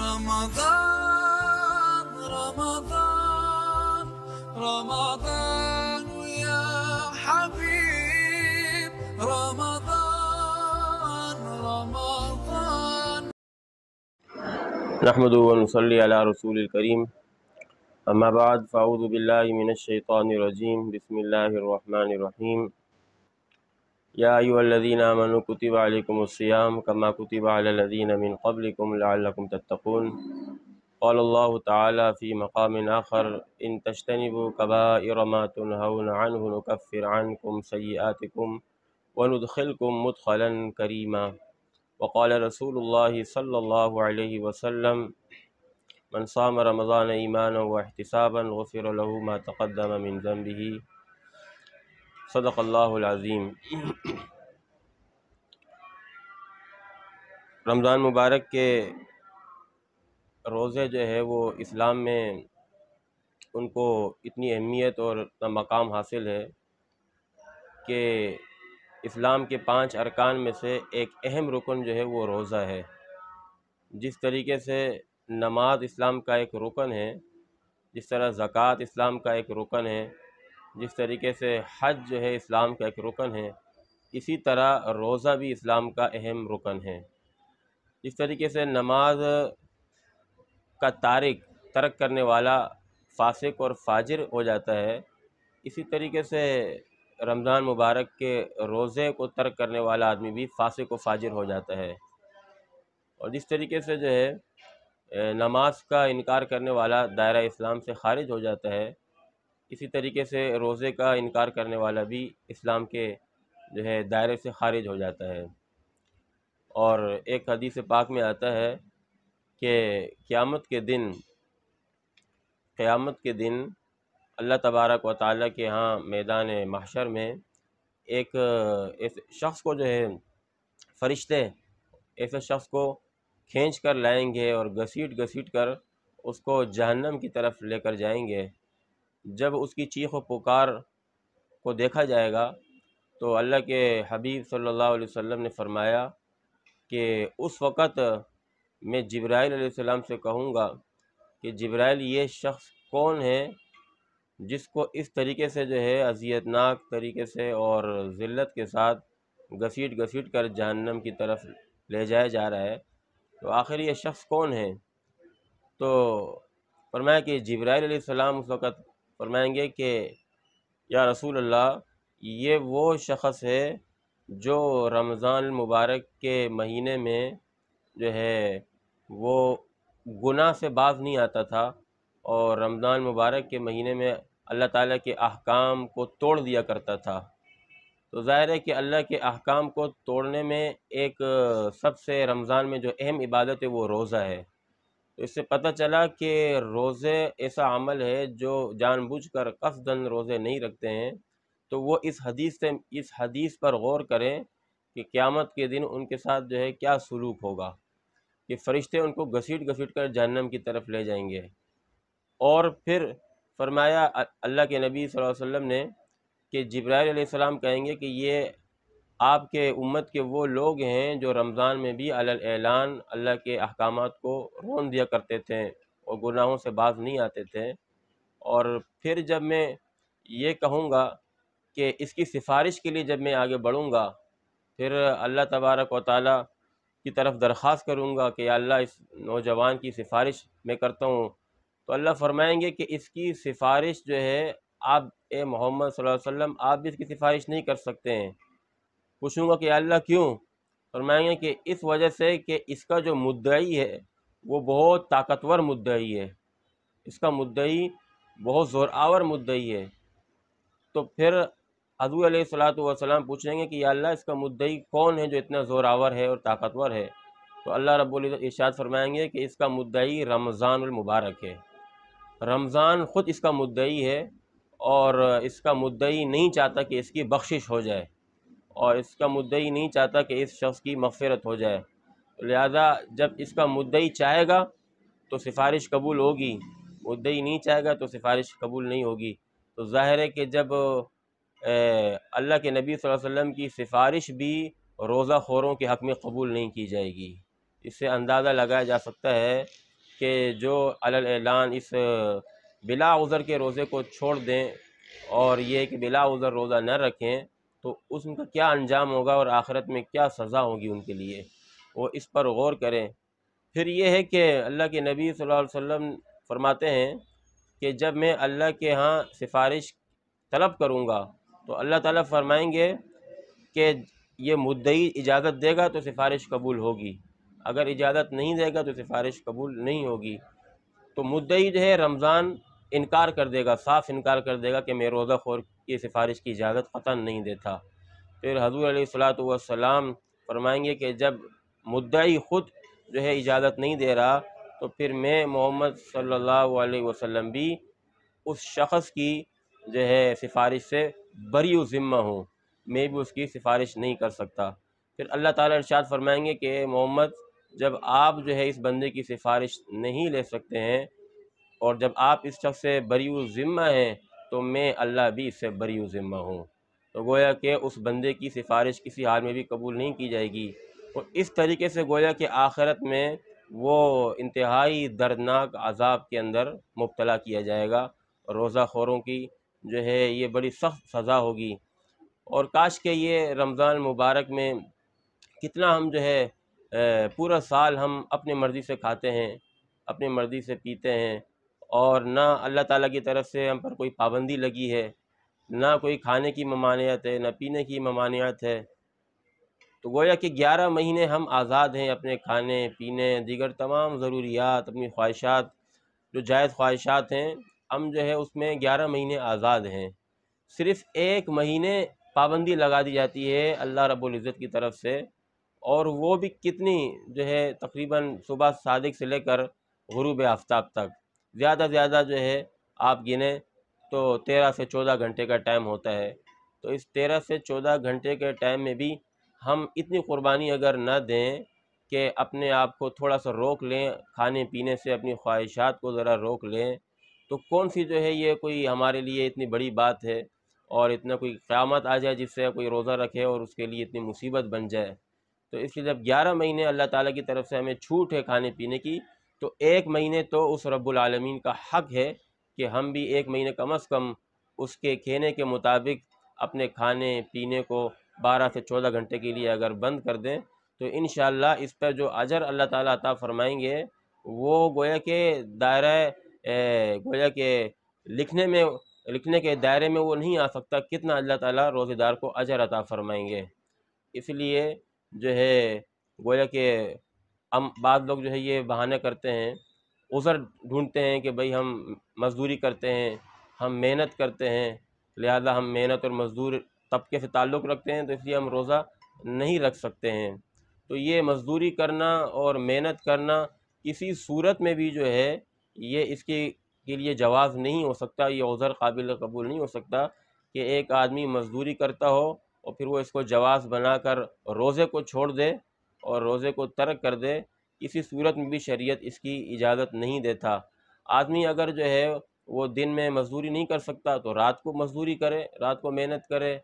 رمضان رمضان رمضان يا حبيب رمضان رمضان. نحمد ونصلي على رسول الكريم. اما بعد فاعوذ باللہ من الشیطان الرجیم. بسم اللہ الرحمن الرحیم. یا ایھا الذین آمنوا کتب علیکم الصیام کما کتب علی الذین من قبلکم لعلکم تتقون. قال اللہ تعالی فی مقام آخر ان تجتنبوا کبائر ما تنہون عنہ نکفر عنکم سیئاتکم وندخلکم مدخلا کریما. وقال رسول اللہ صلی اللہ علیہ وسلم من صام رمضان ایمانا واحتسابا غفر له ما تقدم من ذنبه. صدق اللہ العظیم. رمضان مبارک کے روزے جو ہے وہ اسلام میں ان کو اتنی اہمیت اور اتنا مقام حاصل ہے کہ اسلام کے 5 ارکان میں سے ایک اہم رکن جو ہے وہ روزہ ہے. جس طریقے سے نماز اسلام کا ایک رکن ہے، جس طرح زکوٰۃ اسلام کا ایک رکن ہے، جس طریقے سے حج جو ہے اسلام کا ایک رکن ہے، اسی طرح روزہ بھی اسلام کا اہم رکن ہے. جس طریقے سے نماز کا ترک کرنے والا فاسق اور فاجر ہو جاتا ہے، اسی طریقے سے رمضان مبارک کے روزے کو ترک کرنے والا آدمی بھی فاسق و فاجر ہو جاتا ہے. اور جس طریقے سے جو ہے نماز کا انکار کرنے والا دائرہ اسلام سے خارج ہو جاتا ہے، اسی طریقے سے روزے کا انکار کرنے والا بھی اسلام کے جو ہے دائرے سے خارج ہو جاتا ہے. اور ایک حدیث پاک میں آتا ہے کہ قیامت کے دن اللہ تبارک و تعالیٰ کے ہاں میدان محشر میں ایک ایسے شخص کو جو ہے فرشتے ایسے شخص کو کھینچ کر لائیں گے اور گھسیٹ کر اس کو جہنم کی طرف لے کر جائیں گے. جب اس کی چیخ و پکار کو دیکھا جائے گا تو اللہ کے حبیب صلی اللہ علیہ وسلم نے فرمایا کہ اس وقت میں جبرائیل علیہ السلام سے کہوں گا کہ جبرائیل یہ شخص کون ہے جس کو اس طریقے سے جو ہے اذیتناک طریقے سے اور ذلت کے ساتھ گھسیٹ کر جہنم کی طرف لے جایا جا رہا ہے، تو آخر یہ شخص کون ہے؟ تو فرمایا کہ جبرائیل علیہ السلام اس وقت فرمائیں گے کہ یا رسول اللہ، یہ وہ شخص ہے جو رمضان المبارک کے مہینے میں جو ہے وہ گناہ سے باز نہیں آتا تھا اور رمضان مبارک کے مہینے میں اللہ تعالیٰ کے احکام کو توڑ دیا کرتا تھا. تو ظاہر ہے کہ اللہ کے احکام کو توڑنے میں ایک سب سے رمضان میں جو اہم عبادت ہے وہ روزہ ہے. تو اس سے پتہ چلا کہ روزے ایسا عمل ہے جو جان بوجھ کر قصداً روزے نہیں رکھتے ہیں تو وہ اس حدیث پر غور کریں کہ قیامت کے دن ان کے ساتھ جو ہے کیا سلوک ہوگا، کہ فرشتے ان کو گھسیٹ کر جہنم کی طرف لے جائیں گے. اور پھر فرمایا اللہ کے نبی صلی اللہ علیہ وسلم نے کہ جبرائیل علیہ السلام کہیں گے کہ یہ آپ کے امت کے وہ لوگ ہیں جو رمضان میں بھی علی الاعلان اللہ کے احکامات کو رون دیا کرتے تھے اور گناہوں سے باز نہیں آتے تھے. اور پھر جب میں یہ کہوں گا کہ اس کی سفارش کے لیے جب میں آگے بڑھوں گا، پھر اللہ تبارک و تعالیٰ کی طرف درخواست کروں گا کہ یا اللہ اس نوجوان کی سفارش میں کرتا ہوں، تو اللہ فرمائیں گے کہ اس کی سفارش جو ہے آپ اے محمد صلی اللہ علیہ وسلم آپ بھی اس کی سفارش نہیں کر سکتے ہیں. پوچھوں گا کہ یا اللہ کیوں؟ فرمائیں گے کہ اس وجہ سے کہ اس کا جو مدعی ہے وہ بہت طاقتور مدعی ہے، اس کا مدعی بہت زور آور مدعی ہے. تو پھر حضور علیہ والسلام پوچھیں گے کہ یا اللہ اس کا مدعی کون ہے جو اتنا زور آور ہے اور طاقتور ہے؟ تو اللہ رب العزت ارشاد فرمائیں گے کہ اس کا مدعی رمضان المبارک ہے. رمضان خود اس کا مدعی ہے اور اس کا مدعی نہیں چاہتا کہ اس کی بخشش ہو جائے اور اس کا مدعی نہیں چاہتا کہ اس شخص کی مغفرت ہو جائے. لہذا جب اس کا مدعی چاہے گا تو سفارش قبول ہوگی، مدعی نہیں چاہے گا تو سفارش قبول نہیں ہوگی. تو ظاہر ہے کہ جب اللہ کے نبی صلی اللہ علیہ وسلم کی سفارش بھی روزہ خوروں کے حق میں قبول نہیں کی جائے گی. اس سے اندازہ لگایا جا سکتا ہے کہ جو علی اعلان اس بلا عذر کے روزے کو چھوڑ دیں اور یہ کہ بلا عذر روزہ نہ رکھیں تو ان کا کیا انجام ہوگا اور آخرت میں کیا سزا ہوگی ان کے لیے، وہ اس پر غور کریں۔ پھر یہ ہے کہ اللہ کے نبی صلی اللہ علیہ وسلم فرماتے ہیں کہ جب میں اللہ کے ہاں سفارش طلب کروں گا تو اللہ تعالیٰ فرمائیں گے کہ یہ مدعی اجازت دے گا تو سفارش قبول ہوگی، اگر اجازت نہیں دے گا تو سفارش قبول نہیں ہوگی۔ تو مدعی جو ہے رمضان انکار کر دے گا، صاف انکار کر دے گا کہ میں روزہ خور کی سفارش کی اجازت قطعاً نہیں دیتا۔ پھر حضور علیہ الصلاۃ والسلام فرمائیں گے کہ جب مدعی خود جو ہے اجازت نہیں دے رہا تو پھر میں محمد صلی اللہ علیہ وسلم بھی اس شخص کی جو ہے سفارش سے بری و ذمہ ہوں، میں بھی اس کی سفارش نہیں کر سکتا۔ پھر اللہ تعالیٰ ارشاد فرمائیں گے کہ محمد جب آپ جو ہے اس بندے کی سفارش نہیں لے سکتے ہیں اور جب آپ اس شخص سے بری و ذمہ ہیں تو میں اللہ بھی اس سے بری و ذمہ ہوں، تو گویا کہ اس بندے کی سفارش کسی حال میں بھی قبول نہیں کی جائے گی، اور اس طریقے سے گویا کہ آخرت میں وہ انتہائی دردناک عذاب کے اندر مبتلا کیا جائے گا، اور روزہ خوروں کی جو ہے یہ بڑی سخت سزا ہوگی۔ اور کاش کہ یہ رمضان مبارک میں کتنا ہم جو ہے پورا سال ہم اپنی مرضی سے کھاتے ہیں، اپنی مرضی سے پیتے ہیں، اور نہ اللہ تعالیٰ کی طرف سے ہم پر کوئی پابندی لگی ہے، نہ کوئی کھانے کی ممانعت ہے، نہ پینے کی ممانعت ہے، تو گویا کہ 11 مہینے ہم آزاد ہیں اپنے کھانے پینے دیگر تمام ضروریات، اپنی خواہشات جو جائز خواہشات ہیں، ہم جو ہے اس میں 11 مہینے آزاد ہیں۔ صرف ایک مہینے پابندی لگا دی جاتی ہے اللہ رب العزت کی طرف سے، اور وہ بھی کتنی جو ہے تقریباً صبح صادق سے لے کر غروب آفتاب تک، زیادہ زیادہ جو ہے آپ گنیں تو 13 سے 14 گھنٹے کا ٹائم ہوتا ہے۔ تو اس 13 سے 14 گھنٹے کے ٹائم میں بھی ہم اتنی قربانی اگر نہ دیں کہ اپنے آپ کو تھوڑا سا روک لیں، کھانے پینے سے اپنی خواہشات کو ذرا روک لیں، تو کون سی جو ہے یہ کوئی ہمارے لیے اتنی بڑی بات ہے، اور اتنا کوئی قیامت آ جائے جس سے کوئی روزہ رکھے اور اس کے لیے اتنی مصیبت بن جائے۔ تو اس لیے جب 11 مہینے اللہ تعالیٰ کی طرف سے ہمیں چھوٹ ہے کھانے پینے کی، تو ایک مہینے تو اس رب العالمین کا حق ہے کہ ہم بھی ایک مہینے کم از کم اس کے کہنے کے مطابق اپنے کھانے پینے کو 12 سے 14 گھنٹے کے لیے اگر بند کر دیں تو انشاءاللہ اس پر جو اجر اللہ تعالیٰ عطا فرمائیں گے وہ گویا کہ دائرہ گویا کہ لکھنے کے دائرے میں وہ نہیں آ سکتا کتنا اللہ تعالیٰ روزے دار کو اجر عطا فرمائیں گے۔ اس لیے جو ہے گویا کہ ہم بعض لوگ جو ہے یہ بہانے کرتے ہیں، عذر ڈھونڈتے ہیں کہ بھئی ہم مزدوری کرتے ہیں، ہم محنت کرتے ہیں، لہذا ہم محنت اور مزدور طبقے سے تعلق رکھتے ہیں تو اس لیے ہم روزہ نہیں رکھ سکتے ہیں۔ تو یہ مزدوری کرنا اور محنت کرنا کسی صورت میں بھی جو ہے یہ اس کے لیے جواز نہیں ہو سکتا، یہ عذر قابل قبول نہیں ہو سکتا کہ ایک آدمی مزدوری کرتا ہو اور پھر وہ اس کو جواز بنا کر روزے کو چھوڑ دے اور روزے کو ترک کر دے، کسی صورت میں بھی شریعت اس کی اجازت نہیں دیتا۔ آدمی اگر جو ہے وہ دن میں مزدوری نہیں کر سکتا تو رات کو مزدوری کرے، رات کو محنت کرے،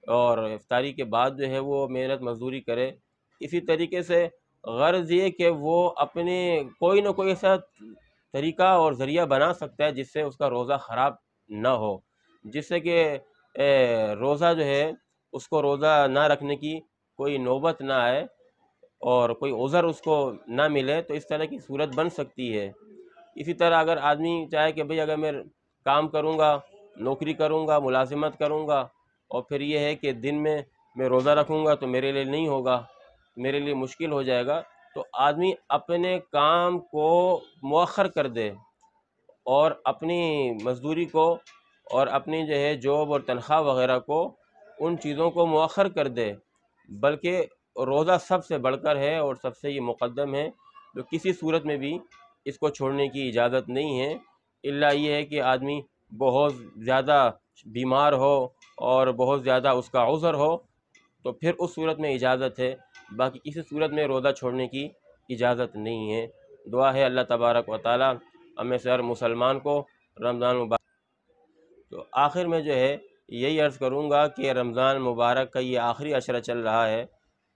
اور افطاری کے بعد جو ہے وہ محنت مزدوری کرے۔ اسی طریقے سے غرض یہ کہ وہ اپنے کوئی نہ کوئی ایسا طریقہ اور ذریعہ بنا سکتا ہے جس سے اس کا روزہ خراب نہ ہو، جس سے کہ روزہ جو ہے اس کو روزہ نہ رکھنے کی کوئی نوبت نہ آئے اور کوئی عذر اس کو نہ ملے، تو اس طرح کی صورت بن سکتی ہے۔ اسی طرح اگر آدمی چاہے کہ بھئی اگر میں کام کروں گا، نوکری کروں گا، ملازمت کروں گا، اور پھر یہ ہے کہ دن میں روزہ رکھوں گا تو میرے لیے نہیں ہوگا، میرے لیے مشکل ہو جائے گا، تو آدمی اپنے کام کو مؤخر کر دے اور اپنی مزدوری کو اور اپنی جو ہے جاب اور تنخواہ وغیرہ کو، ان چیزوں کو مؤخر کر دے، بلکہ روزہ سب سے بڑھ کر ہے اور سب سے یہ مقدم ہے، تو کسی صورت میں بھی اس کو چھوڑنے کی اجازت نہیں ہے، الا یہ ہے کہ آدمی بہت زیادہ بیمار ہو اور بہت زیادہ اس کا عذر ہو تو پھر اس صورت میں اجازت ہے، باقی کسی صورت میں روزہ چھوڑنے کی اجازت نہیں ہے۔ دعا ہے اللہ تبارک و تعالی ہمیں سے ہر مسلمان کو رمضان مبارک۔ تو آخر میں جو ہے یہی عرض کروں گا کہ رمضان مبارک کا یہ آخری عشرہ چل رہا ہے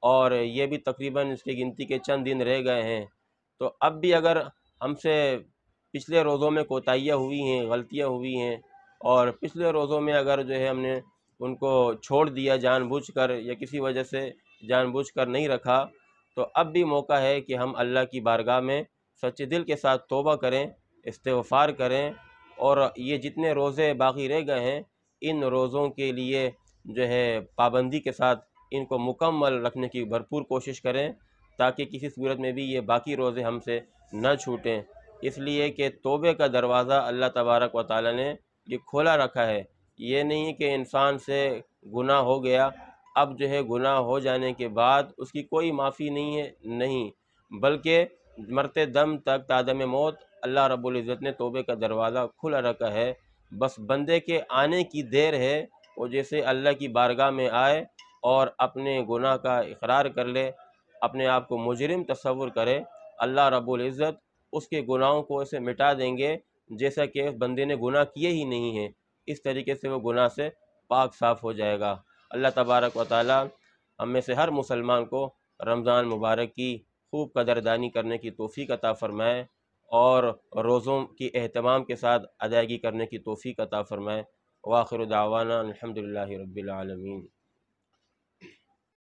اور یہ بھی تقریباً اس کی گنتی کے چند دن رہ گئے ہیں، تو اب بھی اگر ہم سے پچھلے روزوں میں کوتاہیاں ہوئی ہیں، غلطیاں ہوئی ہیں، اور پچھلے روزوں میں اگر جو ہے ہم نے ان کو چھوڑ دیا جان بوجھ کر یا کسی وجہ سے جان بوجھ کر نہیں رکھا، تو اب بھی موقع ہے کہ ہم اللہ کی بارگاہ میں سچے دل کے ساتھ توبہ کریں، استغفار کریں، اور یہ جتنے روزے باقی رہ گئے ہیں ان روزوں کے لیے جو ہے پابندی کے ساتھ ان کو مکمل رکھنے کی بھرپور کوشش کریں، تاکہ کسی صورت میں بھی یہ باقی روزے ہم سے نہ چھوٹیں، اس لیے کہ توبے کا دروازہ اللہ تبارک و تعالیٰ نے یہ کھولا رکھا ہے۔ یہ نہیں کہ انسان سے گناہ ہو گیا، اب جو ہے گناہ ہو جانے کے بعد اس کی کوئی معافی نہیں ہے، نہیں، بلکہ مرتے دم تک تادم موت اللہ رب العزت نے توبے کا دروازہ کھلا رکھا ہے، بس بندے کے آنے کی دیر ہے، وہ جیسے اللہ کی بارگاہ میں آئے اور اپنے گناہ کا اقرار کر لے، اپنے آپ کو مجرم تصور کرے، اللہ رب العزت اس کے گناہوں کو اسے مٹا دیں گے جیسا کہ اس بندے نے گناہ کیے ہی نہیں ہیں، اس طریقے سے وہ گناہ سے پاک صاف ہو جائے گا۔ اللہ تبارک و تعالی ہم میں سے ہر مسلمان کو رمضان مبارک کی خوب قدردانی کرنے کی توفیق عطا فرمائے، اور روزوں کی اہتمام کے ساتھ ادائیگی کرنے کی توفیق عطا فرمائے۔ وآخر دعوانا الحمدللہ رب العالمین۔